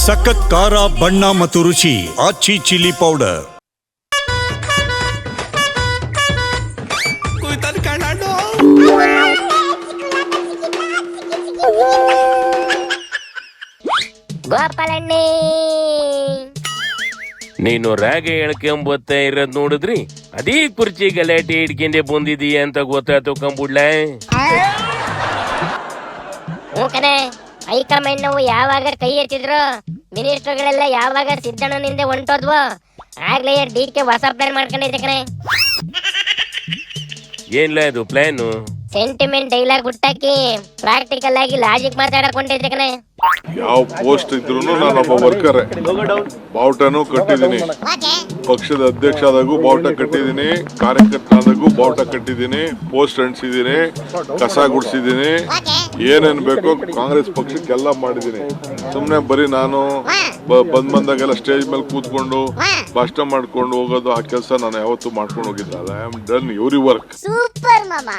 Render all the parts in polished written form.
ಸಖತ್ ಖಾರ ಬಣ್ಣ ಮತ್ತು ರುಚಿ ಆಚಿ ಚಿಲ್ಲಿ ಪೌಡರ್. ಗೋಪಾಲಣ್ಣಿ, ನೀನು ರಾಗ ಹೇಳ್ಕೊಂಬತ್ತಾ ಇರೋದ್ ನೋಡಿದ್ರಿ ಅದೇ ಕುರ್ಚಿ ಗಲಾಟೆ ಹಿಡ್ಕೊಂಡೆ ಬಂದಿದೀಯ ಅಂತ ಗೊತ್ತಾಯ್ತು ಕಂಬುಡ್ಲ. ಕಣೆ, ಹೈಕಮಾಂಡ್ ನಾವು ಯಾವಾಗ ಕೈ ಎತ್ತಿದ್ರು ಮಿನಿಸ್ಟರ್ಗಳೆಲ್ಲ ಯಾವಾಗ ಸಿದ್ದಣ್ಣನಿಂದ ಹೊಂಟೋದ್ವು ಆಗ್ಲೇ DK ಹೊಸ ಪ್ಲಾನ್ ಮಾಡ್ಕೊಂಡಿದ್ದೆ ಕಣೆ. ಏನ್ಲ ಅದು ಪ್ಲಾನು? ಸೆಂಟಿಮೆಂಟ್ ಡೈಲಾಗ್ ಹುಟ್ಟಾಕಿ ಪ್ರಾಕ್ಟಿಕಲ್ ಆಗಿ ಲಾಜಿಕ್ ಮಾತಾಡಕ್ ಹೊಂಟಿದ್ದೆ ಕಣೆ. ಯಾವ ಪೋಸ್ಟ್ ಇದ್ರು ನಾನೊಬ್ಬ ವರ್ಕರ್, ಬಾವುಟನು ಕಟ್ಟಿದೀನಿ. ಪಕ್ಷದ ಅಧ್ಯಕ್ಷ ಆದಾಗೂ ಬಾವುಟ ಕಟ್ಟಿದೀನಿ, ಕಾರ್ಯಕರ್ತನಾದಾಗೂ ಬಾವುಟ ಕಟ್ಟಿದೀನಿ, ಪೋಸ್ಟ್ ಅಂಟಿಸಿದೀನಿ, ಕಸ ಗುಡಿಸಿದೀನಿ, ಏನೇನ್ ಬೇಕೋ ಕಾಂಗ್ರೆಸ್ ಪಕ್ಷಕ್ಕೆಲ್ಲ ಮಾಡಿದೀನಿ. ಸುಮ್ನೆ ಬರೀ ನಾನು ಬಂದಾಗೆಲ್ಲ ಸ್ಟೇಜ್ ಮೇಲೆ ಕೂತ್ಕೊಂಡು ಭಾಷಣ ಮಾಡ್ಕೊಂಡು ಹೋಗೋದು ಆ ಕೆಲಸ ನಾನು ಯಾವತ್ತೂ ಮಾಡ್ಕೊಂಡು ಹೋಗಿದ್ದಲ್ಲ. I am done every work. Super ಮಾಮಾ.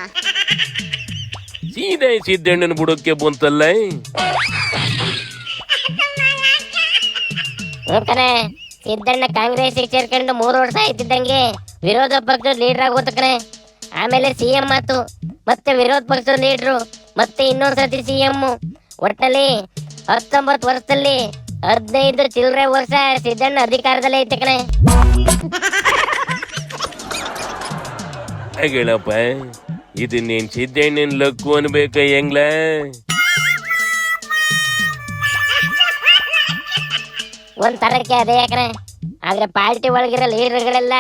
ಸೀದಾ ಸಿದ್ದಣ್ಣನ ಬುಡಕ್ಕೆ ಬಂತಲ್ಲ. ಕಣೆ, ಸಿದ್ದಣ್ಣ ಕಾಂಗ್ರೆಸ್ ಸೇರ್ಕೊಂಡು 3 ವರ್ಷ ಆಯ್ತಿದ್ದಂಗೆ ವಿರೋಧ ಪಕ್ಷದ ಲೀಡರ್ ಆಗೋತ ಕಣೆ. ಆಮೇಲೆ CM ಆತು, ಮತ್ತೆ ವಿರೋಧ ಪಕ್ಷದ ಲೀಡ್ರು, ಮತ್ತೆ ಇನ್ನೊಂದ್ ಸತಿ CM. ಒಟ್ಟಲ್ಲಿ 19 ವರ್ಷದಲ್ಲಿ 15 ಚಿಲ್ಲರೆ ವರ್ಷ ಸಿದ್ದಣ್ಣ ಅಧಿಕಾರದಲ್ಲೇ ಐತೆ ಕಣೆ. ಹೇಳಪ್ಪ, ಇದು ನೀನ್ ಸಿದ್ದಣ್ಣನ ಲಕ್ಕು ಅನ್ಬೇಕ ಹೆಂಗ್ಲ? ಒಂದ್ ತರಕ್ಕೆ ಅದೇ ಕಣೆ. ಆದ್ರೆ ಪಾರ್ಟಿ ಒಳಗಿರೋ ಲೀಡರ್ಗಳೆಲ್ಲ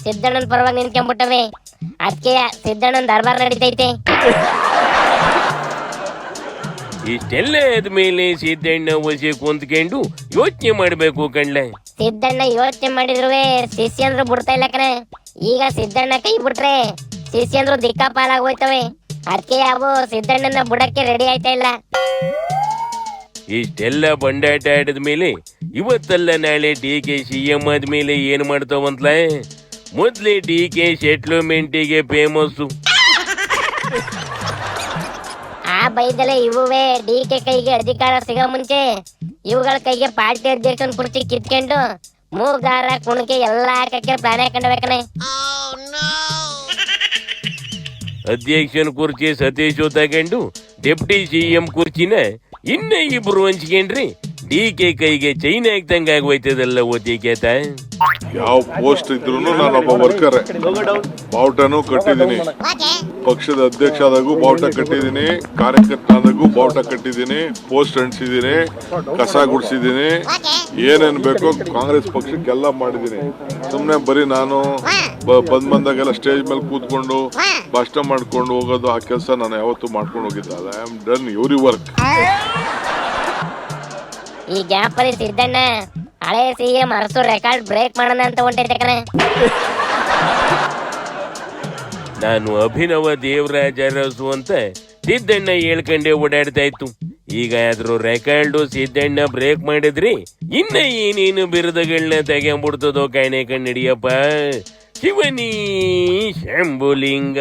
ಸಿದ್ದಣ್ಣನ ಪರವಾಗಿ ನಿಂತ್ಕೊಂಡ್ಬಿಟ್ಟವೆ. ಅದಕ್ಕೆ ಸಿದ್ದಣ್ಣನ ದರ್ಬಾರ್ ನಡೀತೈತೆ. ಇಷ್ಟೆಲ್ಲ ಆದ್ಮೇಲೆ ಸಿದ್ದಣ್ಣ ವಸಿ ಕುಂತ್ಕೊಂಡು ಯೋಚನೆ ಮಾಡ್ಬೇಕು ಕಣ್ಲ. ಸಿದ್ದಣ್ಣ ಯೋಚನೆ ಮಾಡಿದ್ರು ಶಿಷ್ಯಂದ್ರು ಬಿಡ್ತಾ ಇಲ್ಲ ಕಣೆ. ಈಗ ಸಿದ್ದಣ್ಣ ಕೈ ಬಿಟ್ರೆ ಶಿಷ್ಯಂದ್ರು ದಿಕ್ಕಾಪಾಲಾಗೋಯ್ತವೆ. ಅದಕ್ಕೆ ಅವು ಸಿದ್ದಣ್ಣನ ಬುಡಕ್ಕೆ ರೆಡಿ ಆಯ್ತಾ ಇಲ್ಲ. ಇಷ್ಟೆಲ್ಲ ಬಂಡಾಟ ಆಡಿದ್ಮೇಲೆ ಇವತ್ತಲ್ಲ ನಾಳೆ DK CM ಆದ್ಮೇಲೆ ಏನ್ ಮಾಡ್ತಾವಂತಲ? ಮೊದ್ಲೇ DK ಸೆಟ್ಲ್ಮೆಂಟಿಗೆ ಫೇಮಸ್ಸು. ಆ ಬೈದಲೆ ಇವುವೇ DK ಕೈಗೆ ಅಧಿಕಾರ ಸಿಗೋ ಮುಂಚೆ ಇವುಗಳ ಕೈಗೆ ಪಾರ್ಟಿ ಅಧ್ಯಕ್ಷನ ಕುರ್ಚಿ ಕಿತ್ಕೊಂಡು ಮೂಗಾರ ಕುಣಕೆ ಎಲ್ಲ ಹಾಕಕ್ಕೆ ಪ್ಲಾನ್ ಹಾಕೊಂಡ್ಬೇಕನೆ. ಅಧ್ಯಕ್ಷನ ಕುರ್ಚಿ ಸತೀಶ್ ತಗೊಂಡು ಡೆಪ್ಟಿ CM ಕುರ್ಚಿನ ಇನ್ನ ಇಬ್ರು ಹಂಚ್ಕೊಂಡ್ರಿ DK ಕೈಗೆ ಚೈನ್ ಹಾಕ್ದಂಗ ಆಗೋಯ್ತದಲ್ಲ. ಓದಿಕೇತ ಯಾವ ಪೋಸ್ಟ್ ಇದ್ರು ನಾನೊಬ್ಬ ವರ್ಕರ್, ಬಾವುಟನು ಕಟ್ಟಿದೀನಿ. ಪಕ್ಷದ ಅಧ್ಯಕ್ಷ ಆದಾಗೂ ಬಾವುಟ ಕಟ್ಟಿದೀನಿ, ಕಾರ್ಯಕರ್ತನಾದಾಗೂ ಬಾವುಟ ಕಟ್ಟಿದೀನಿ, ಪೋಸ್ಟ್ ಅಂಟಿಸಿದೀನಿ, ಕಸ ಗುಡಿಸಿದೀನಿ, ಏನೇನ್ ಬೇಕೋ ಕಾಂಗ್ರೆಸ್ ಪಕ್ಷಕ್ಕೆಲ್ಲ ಮಾಡಿದೀನಿ. ಸುಮ್ನೆ ಬರೀ ನಾನು ಬಂದಾಗೆಲ್ಲ ಸ್ಟೇಜ್ ಮೇಲೆ ಕೂತ್ಕೊಂಡು ಭಾಷಣ ಮಾಡ್ಕೊಂಡು ಹೋಗೋದು ಆ ಕೆಲಸ ನಾನು ಯಾವತ್ತೂ ಮಾಡ್ಕೊಂಡು ಹೋಗಿದ್ದಲ್ಲ. I am done every work. ಈ ಗ್ಯಾಪ್ ಅಲ್ಲಿ ಸಿದ್ದಣ್ಣ ಹಳೆ CM ಅರಸು ರೆಕಾರ್ಡ್ ಬ್ರೇಕ್ ಮಾಡೋಣ ಅಂತ ಹೊಂಟೈತೆ ಕಣೆ. ನಾನು ಅಭಿನವ ದೇವರಾಜ ಅರಸು ಅಂತ ಸಿದ್ದಣ್ಣ ಹೇಳ್ಕೊಂಡೆ ಓಡಾಡ್ತಾ ಇತ್ತು. ಈಗ ಆದ್ರೂ ರೆಕಾರ್ಡು ಸಿದ್ದಣ್ಣ ಬ್ರೇಕ್ ಮಾಡಿದ್ರಿ ಇನ್ನ ಏನೇನು ಬಿರುದುಗಳನ್ನ ತೆಗೆಂಬಿಡ್ತದೋ ಕಾಣೆ ಕಣ್ಣಿಡಿಯಪ್ಪ. ಶಿವನಿ ಶಂಭುಲಿಂಗ.